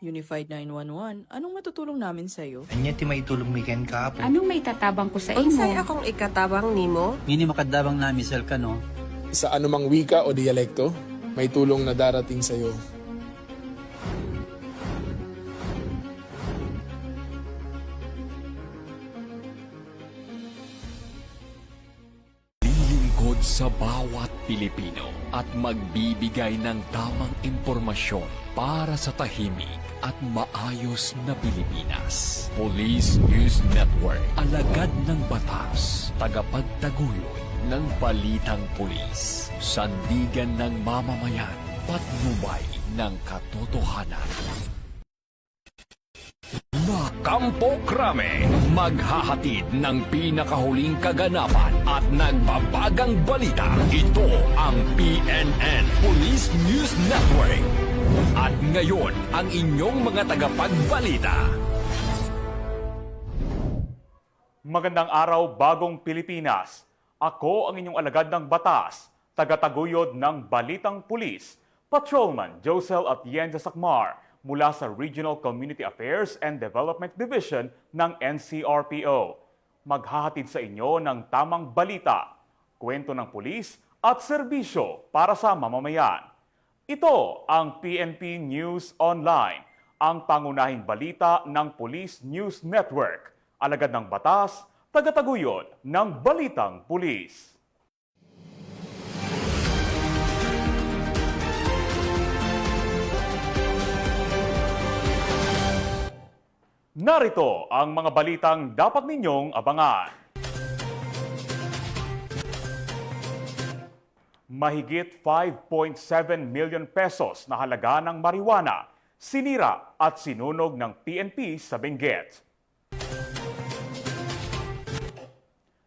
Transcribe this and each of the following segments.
Unified 911, anong matutulong namin sa'yo? Anya ti maitulong mi ken kaapo. Anong may tatabang ko sa Unsay imo? akong ikatabang nimo? Ngini makadabang na misal ka no. Sa anumang wika o dialekto, may tulong na darating sa iyo. Lilingkod sa bawat Pilipino at magbibigay ng tamang impormasyon para sa tahimik at maayos na Pilipinas. Police News Network, alagad ng batas, tagapagtaguyod ng balitang pulis, sandigan ng mamamayan, patnubay ng katotohanan. Kampo Krame, maghahatid ng pinakahuling kaganapan at nagbabagang balita. Ito ang PNN Police News Network. At ngayon, ang inyong mga tagapagbalita. Magandang araw, bagong Pilipinas. Ako ang inyong alagad ng batas, tagataguyod ng Balitang Pulis, Patrolman Josel Atienza Sacmar, mula sa Regional Community Affairs and Development Division ng NCRPO. Maghahatid sa inyo ng tamang balita, kwento ng pulis at serbisyo para sa mamamayan. Ito ang PNP News Online, ang pangunahing balita ng Police News Network, alagad ng batas, tagataguyod ng Balitang Pulis. Narito ang mga balitang dapat ninyong abangan. Mahigit 5.7 million pesos na halaga ng marijuana, sinira at sinunog ng PNP sa Benguet.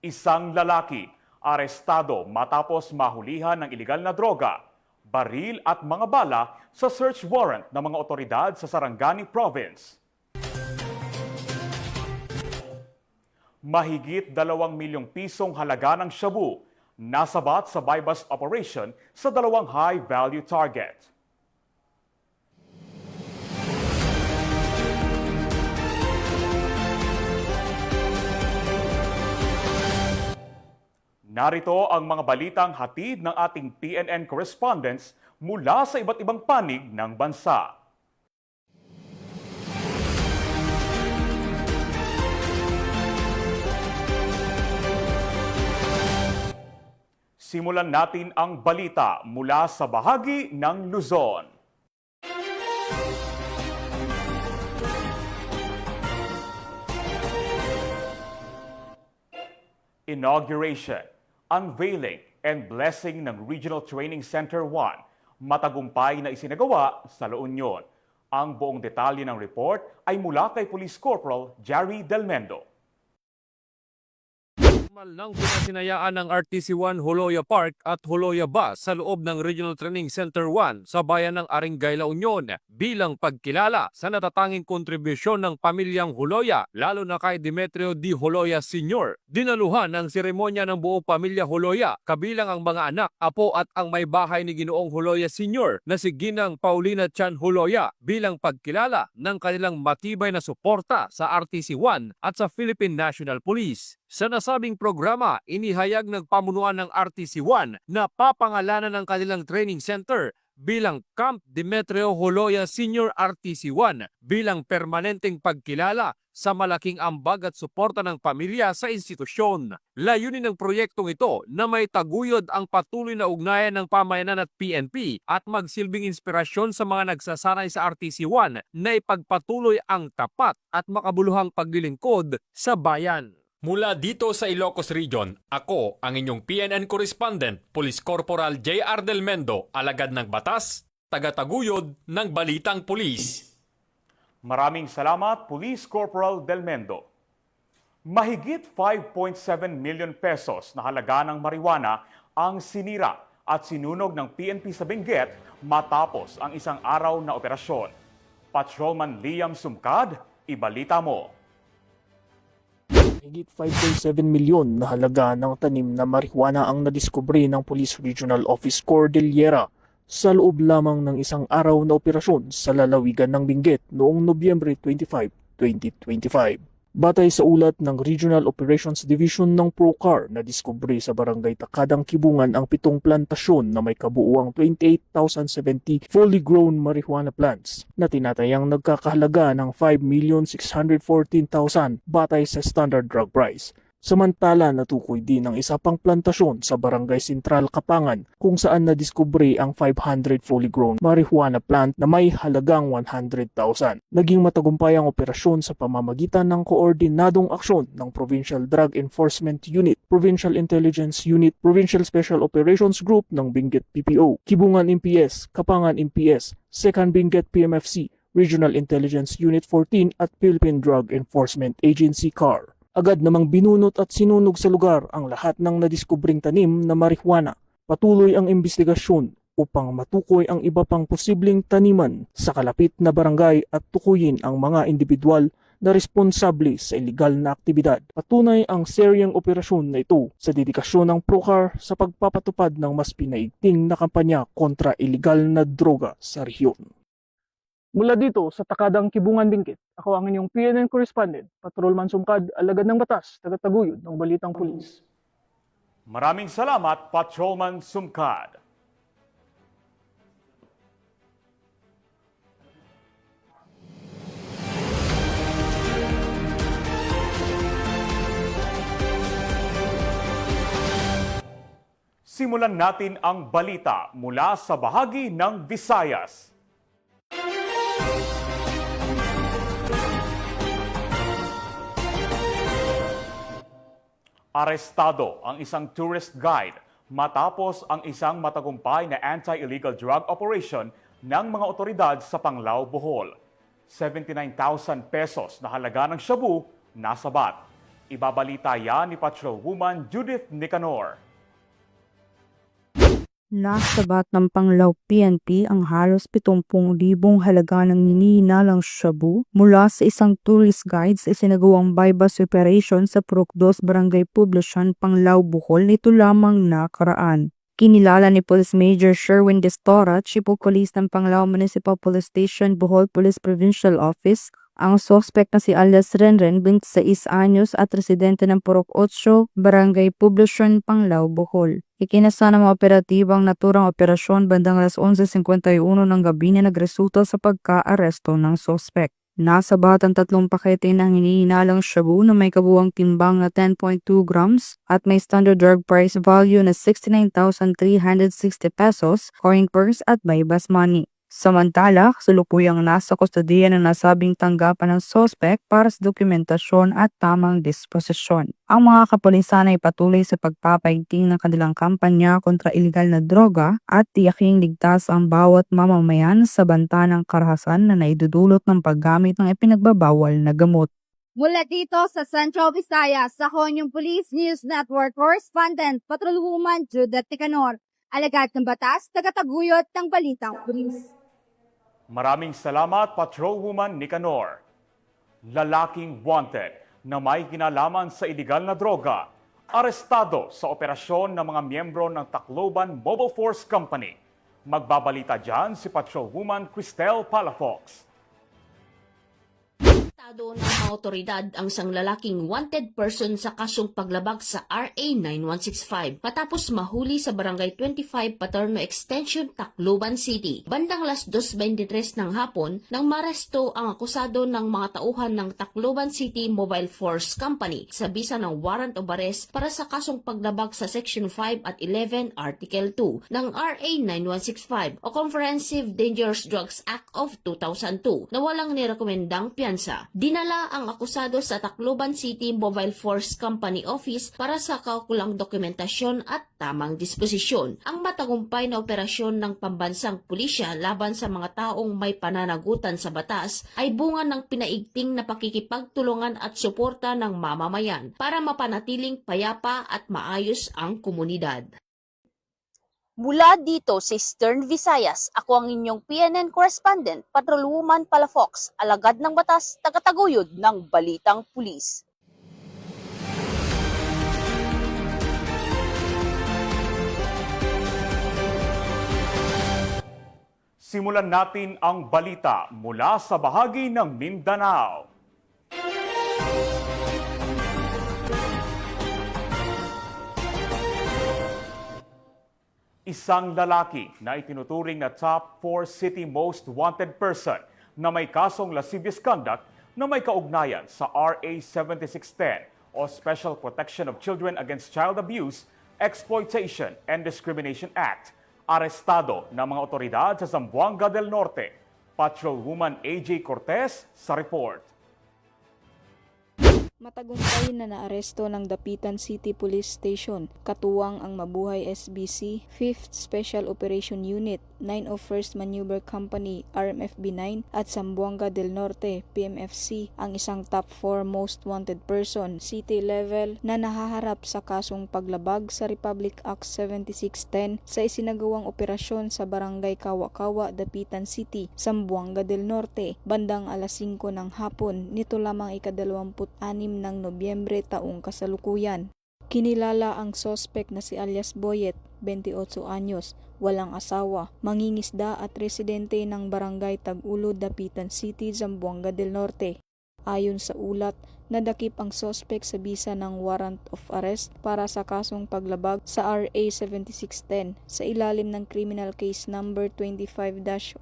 Isang lalaki arestado matapos mahulihan ng ilegal na droga, baril at mga bala sa search warrant ng mga otoridad sa Sarangani Province. Mahigit 2 milyong pisong halaga ng shabu nasabat sa buy-bust operation sa 2 high-value target. Narito ang mga balitang hatid ng ating PNN correspondents mula sa iba't ibang panig ng bansa. Simulan natin ang balita mula sa bahagi ng Luzon. Inauguration, unveiling, and blessing ng Regional Training Center 1, matagumpay na isinagawa sa La Union. Ang buong detalye ng report ay mula kay Police Corporal Jerry Del Mendo. Nang pinasinayaan ng RTC-1 Holoya Park at Holoya Bus sa loob ng Regional Training Center 1 sa bayan ng Aringay, La Union bilang pagkilala sa natatanging kontribusyon ng pamilyang Holoya, lalo na kay Demetrio D. Holoya Sr. Dinaluhan ng seremonya ng buong pamilya Holoya, kabilang ang mga anak, apo at ang may bahay ni Ginoong Holoya Sr. na si Ginang Paulina Chan Holoya bilang pagkilala ng kanilang matibay na suporta sa RTC-1 at sa Philippine National Police. Sa nasabing programa, inihayag ng pamunuan ng RTC-1 na papangalanan ng kanilang training center bilang Camp Demetrio Holoya Sr. RTC-1 bilang permanenteng pagkilala sa malaking ambag at suporta ng pamilya sa institusyon. Layunin ng proyektong ito na may taguyod ang patuloy na ugnayan ng pamayanan at PNP at magsilbing inspirasyon sa mga nagsasanay sa RTC-1 na ipagpatuloy ang tapat at makabuluhang paglilingkod sa bayan. Mula dito sa Ilocos Region, ako ang inyong PNN correspondent, Police Corporal J.R. Del Mendo, alagad ng batas, tagataguyod ng Balitang Pulis. Maraming salamat, Police Corporal Del Mendo. Mahigit 5.7 million pesos na halaga ng marijuana ang sinira at sinunog ng PNP sa Benguet matapos ang isang araw na operasyon. Patrolman Liam Sumcad, ibalita mo. Higit 5.7 milyon na halaga ng tanim na marijuana ang nadiskubre ng Police Regional Office Cordillera sa loob lamang ng isang araw na operasyon sa lalawigan ng Benguet noong Nobyembre 25, 2025. Batay sa ulat ng Regional Operations Division ng ProCar na diskubre sa Barangay Takadang Kibungan ang 7 plantasyon na may kabuuang 28,070 fully grown marijuana plants na tinatayang nagkakahalaga ng 5,614,000 batay sa standard drug price. Samantala natukoy din ang isa pang plantasyon sa Barangay Sentral Kapangan kung saan nadiskubre ang 500 fully grown marijuana plant na may halagang 100,000. Naging matagumpay ang operasyon sa pamamagitan ng koordinadong aksyon ng Provincial Drug Enforcement Unit, Provincial Intelligence Unit, Provincial Special Operations Group ng Benguet PPO, Kibungan MPS, Kapangan MPS, 2nd Benguet PMFC, Regional Intelligence Unit 14 at Philippine Drug Enforcement Agency CAR. Agad namang binunot at sinunog sa lugar ang lahat ng nadiskubring tanim na marijuana. Patuloy ang investigasyon upang matukoy ang iba pang posibleng taniman sa kalapit na barangay at tukuyin ang mga individual na responsable sa illegal na aktibidad. Patunay ang seryeng operasyon na ito sa dedikasyon ng ProCar sa pagpapatupad ng mas pinaigting na kampanya kontra illegal na droga sa rehiyon. Mula dito sa Takadang Kibungan, Benguet, ako ang inyong PNN correspondent, Patrolman Sumkad, alagad ng batas, tagataguyod ng Balitang Pulis. Maraming salamat, Patrolman Sumkad. Simulan natin ang balita mula sa bahagi ng Visayas. Arestado ang isang tourist guide matapos ang isang matagumpay na anti-illegal drug operation ng mga otoridad sa Panglao, Bohol. 79,000 pesos na halaga ng shabu nasabat. Ibabalita yan ni Patrolwoman Judith Nicanor. Nasabat ng Panglao PNP ang halos 70,000 halaga ng hinihinalang shabu mula sa isang tourist guide sa isinagawang bypass operation sa Purok 2 Barangay Poblacion, Panglao, Bohol nito lamang nakaraan. Kinilala ni Police Major Sherwin Destora, Chief of Police ng Panglao Municipal Police Station, Bohol Police Provincial Office, ang suspect na si alias Renren, 26 anyos at residente ng Purok 8, Barangay Poblacion, Panglao, Bohol. Ikinasa ng mga operatibang naturang operasyon bandang alas 11:51 ng gabi na nagresulta sa pagka-aresto ng suspect. Nasabat ang 3 pakete ng hinihinalang shabu na may kabuuang timbang na 10.2 grams at may standard drug price value na 69,360 pesos, coin purse at bypass money. Samantala, kasalukuyang nasa kustodiya ng nasabing tanggapan ng suspect para sa dokumentasyon at tamang disposisyon. Ang mga kapulisan ay patuloy sa pagpapaigting ng kanilang kampanya kontra iligal na droga at tiyaking ligtas ang bawat mamamayan sa banta ng karahasan na naidudulot ng paggamit ng ipinagbabawal na gamot. Mula dito sa Central Visayas, ako yung Police News Network Correspondent, Patrolwoman Judith Nicanor, alagad ng batas, tagataguyod ng Balitang Pulis. Maraming salamat, Patrolwoman Nicanor. Lalaking wanted na may kinalaman sa iligal na droga, arestado sa operasyon ng mga miyembro ng Tacloban Mobile Force Company. Magbabalita dyan si Patrolwoman Cristel Palafox. Arestado ng mga otoridad ang isang lalaking wanted person sa kasong paglabag sa RA 9165 matapos mahuli sa Barangay 25 Paterno Extension, Tacloban City. Bandang alas 2:23 ng hapon nang maresto ang akusado ng mga tauhan ng Tacloban City Mobile Force Company sa bisa ng warrant of arrest para sa kasong paglabag sa Section 5 at 11 Article 2 ng RA 9165 o Comprehensive Dangerous Drugs Act of 2002 na walang nirekomendang piyansa. Dinala ang akusado sa Tacloban City Mobile Force Company Office para sa kaukulang dokumentasyon at tamang disposisyon. Ang matagumpay na operasyon ng pambansang pulisya laban sa mga taong may pananagutan sa batas ay bunga ng pinaigting na pakikipagtulungan at suporta ng mamamayan para mapanatiling payapa at maayos ang komunidad. Mula dito sa Eastern Visayas, ako ang inyong PNN correspondent, Patrolwoman Palafox, alagad ng batas, tagataguyod ng Balitang Pulis. Simulan natin ang balita mula sa bahagi ng Mindanao. Isang lalaki na itinuturing na top 4 city most wanted person na may kasong lascivious conduct na may kaugnayan sa RA 7610 o Special Protection of Children Against Child Abuse, Exploitation and Discrimination Act. Arestado ng mga otoridad sa Zamboanga del Norte. Patrolwoman AJ Cortez sa report. Matagumpay na naaresto ng Dapitan City Police Station, katuwang ang Mabuhay SBC, 5th Special Operation Unit, 901st Maneuver Company, RMFB 9 at Zamboanga del Norte, PMFC, ang isang top 4 most wanted person, city level, na nahaharap sa kasong paglabag sa Republic Act 7610 sa isinagawang operasyon sa Barangay Kawa-Kawa, Dapitan City, Zamboanga del Norte, bandang alas 5 ng hapon, nito lamang ika-26 ng Nobyembre taong kasalukuyan. Kinilala ang sospek na si alias Boyet, 28 anyos, walang asawa, mangingisda at residente ng Barangay Tag-Ulo, Dapitan City, Zamboanga del Norte. Ayon sa ulat, nadakip ang sospek sa bisa ng warrant of arrest para sa kasong paglabag sa RA 7610 sa ilalim ng criminal case number 25-147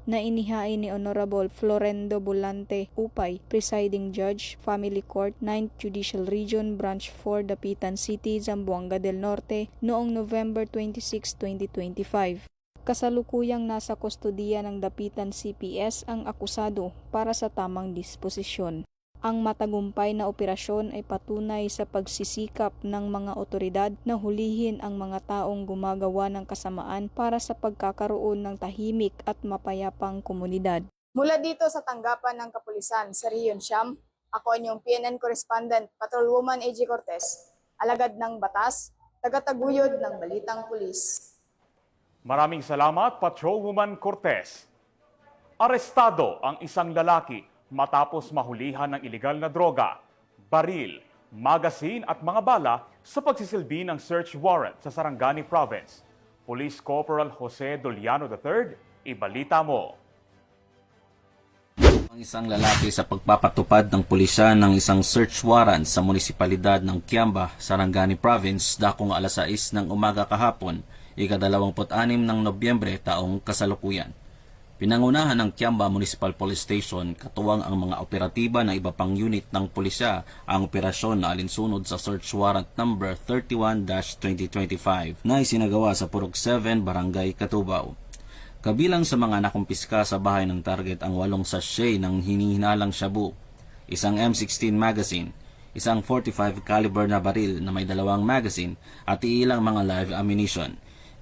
na inihain ni Honorable Florendo Bolante Upay, Presiding Judge, Family Court, 9th Judicial Region, Branch 4, Dapitan City, Zamboanga del Norte noong November 26, 2025. Kasalukuyang nasa kustodiya ng Dapitan CPS ang akusado para sa tamang disposisyon. Ang matagumpay na operasyon ay patunay sa pagsisikap ng mga otoridad na hulihin ang mga taong gumagawa ng kasamaan para sa pagkakaroon ng tahimik at mapayapang komunidad. Mula dito sa tanggapan ng kapulisan sa Rion Siam, ako inyong PNN Correspondent, Patrolwoman AJ Cortez, alagad ng batas, tagataguyod ng Balitang Pulis. Maraming salamat, Patrolwoman Cortez. Arestado ang isang lalaki matapos mahulihan ng ilegal na droga, baril, magazine at mga bala sa pagsisilbi ng search warrant sa Sarangani Province. Police Corporal Jose Doliano III, ibalita mo. Ang isang lalaki sa pagpapatupad ng pulisya ng isang search warrant sa munisipalidad ng Kiamba, Sarangani Province, dakong alas 6 ng umaga kahapon, ika-26 ng Nobyembre taong kasalukuyan. Pinangunahan ng Kiamba Municipal Police Station, katuwang ang mga operatiba ng iba pang unit ng pulisya ang operasyon na alinsunod sa search warrant number 31-2025 na isinagawa sa Purok 7, Barangay Katubaw. Kabilang sa mga nakumpiska sa bahay ng target ang 8 sachet ng hinihinalang shabu, isang M16 magazine, isang 45 caliber na baril na may 2 magazine at ilang mga live ammunition.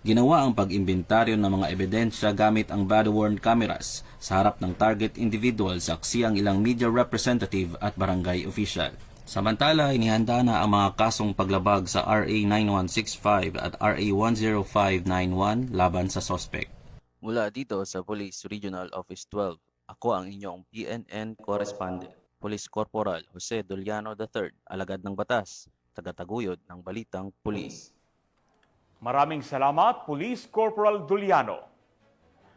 Ginawa ang pag-imbentaryo ng mga ebidensya gamit ang body-worn cameras sa harap ng target individual, saksi ang ilang media representative at barangay official. Samantala, inihanda na ang mga kasong paglabag sa RA 9165 at RA 10591 laban sa sospek. Mula dito sa Police Regional Office 12, ako ang inyong PNN Correspondent, Police Corporal Jose Doliano III, alagad ng batas, tagataguyod ng Balitang Pulis. Maraming salamat, Police Corporal Doliano.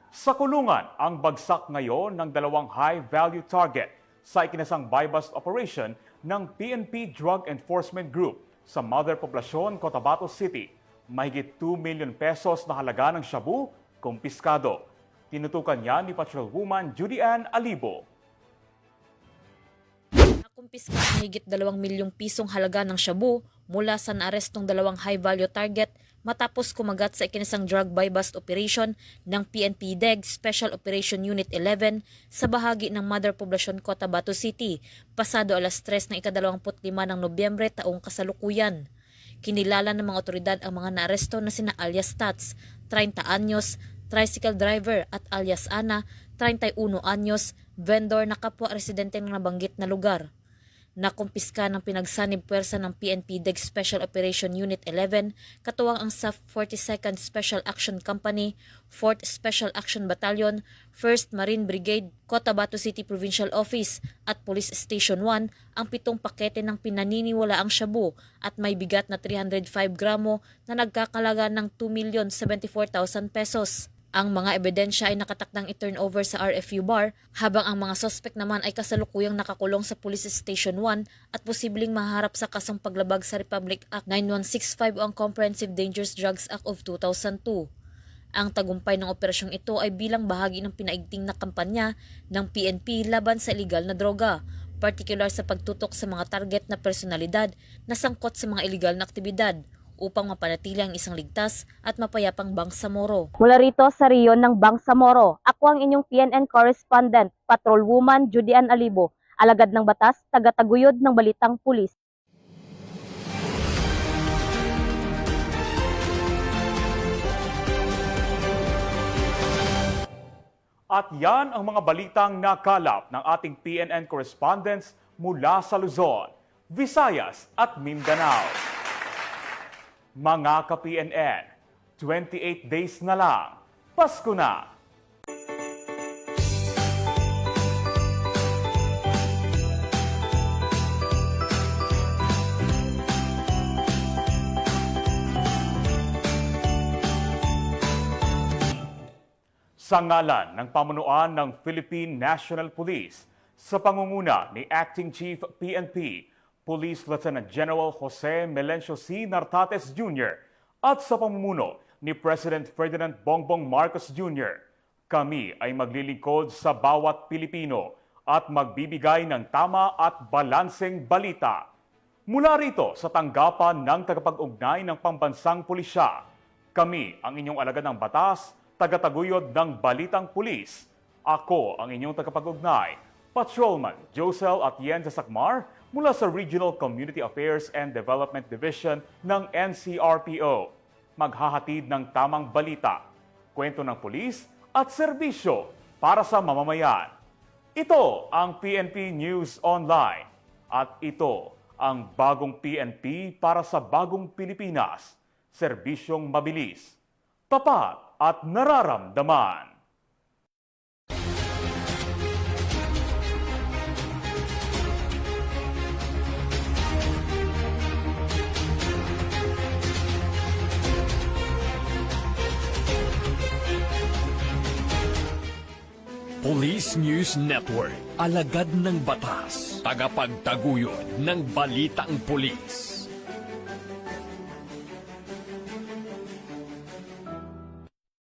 Sa kulungan ang bagsak ngayon ng 2 high-value target sa ikinasang buy-bust operation ng PNP Drug Enforcement Group sa Mother Poblacion, Cotabato City. Mahigit 2 million pesos na halaga ng shabu, kumpiskado. Tinutukan niya ni Patrolwoman Judy Ann Alibo. Nakumpiska ang higit 2 milyong pisong halaga ng shabu mula sa naarestong 2 high-value target matapos kumagat sa ikinasang drug buy-bust operation ng PNP DEG Special Operation Unit 11 sa bahagi ng Mother Poblacion, Cotabato City, pasado alas 3 ng ika-25 ng Nobyembre taong kasalukuyan. Kinilala ng mga otoridad ang mga naaresto na sina alias Tats, 30 anyos, tricycle driver at alias Ana, 31 anyos, vendor na kapwa residente ng nabanggit na lugar. Nakumpiska ng pinagsanib puwersa ng PNP DEG Special Operation Unit 11, katuwang ang sa 42nd Special Action Company, 4th Special Action Battalion, 1st Marine Brigade, Cotabato City Provincial Office at Police Station 1 ang 7 pakete ng pinaniniwalaang shabu at may bigat na 305 gramo na nagkakalaga ng 2,074,000 pesos. Ang mga ebidensya ay nakatakdang i-turnover sa RFU bar habang ang mga suspect naman ay kasalukuyang nakakulong sa Police Station 1 at posibleng maharap sa kasong paglabag sa Republic Act 9165 o ang Comprehensive Dangerous Drugs Act of 2002. Ang tagumpay ng operasyong ito ay bilang bahagi ng pinaigting na kampanya ng PNP laban sa iligal na droga, partikular sa pagtutok sa mga target na personalidad na sangkot sa mga iligal na aktibidad, upang mapanatili ang isang ligtas at mapayapang Bangsamoro. Mula rito sa riyon ng Bangsamoro, ako ang inyong PNN correspondent, Patrolwoman Judy Ann Alibo, alagad ng batas, tagataguyod ng Balitang Pulis. At yan ang mga balitang nakalap ng ating PNN correspondents mula sa Luzon, Visayas at Mindanao. Mga ka-PNN, 28 days na lang, Pasko na! Sa ngalan ng pamunuan ng Philippine National Police, sa pangunguna ni Acting Chief PNP, Police Lieutenant General Jose Melencio C. Nartates Jr. at sa pamumuno ni President Ferdinand Bongbong Marcos Jr. Kami ay maglilingkod sa bawat Pilipino at magbibigay ng tama at balanseng balita. Mula rito sa tanggapan ng tagapag-ugnay ng Pambansang Pulisya, kami ang inyong alagad ng batas, tagataguyod ng Balitang Pulis. Ako ang inyong tagapag-ugnay, Patrolman Josel Atienza Sacmar, mula sa Regional Community Affairs and Development Division ng NCRPO. Maghahatid ng tamang balita, kwento ng pulis at serbisyo para sa mamamayan. Ito ang PNP News Online at ito ang bagong PNP para sa bagong Pilipinas. Serbisyong mabilis, tapat at nararamdaman. Police News Network, alagad ng batas, tagapagtaguyod ng balitang pulis.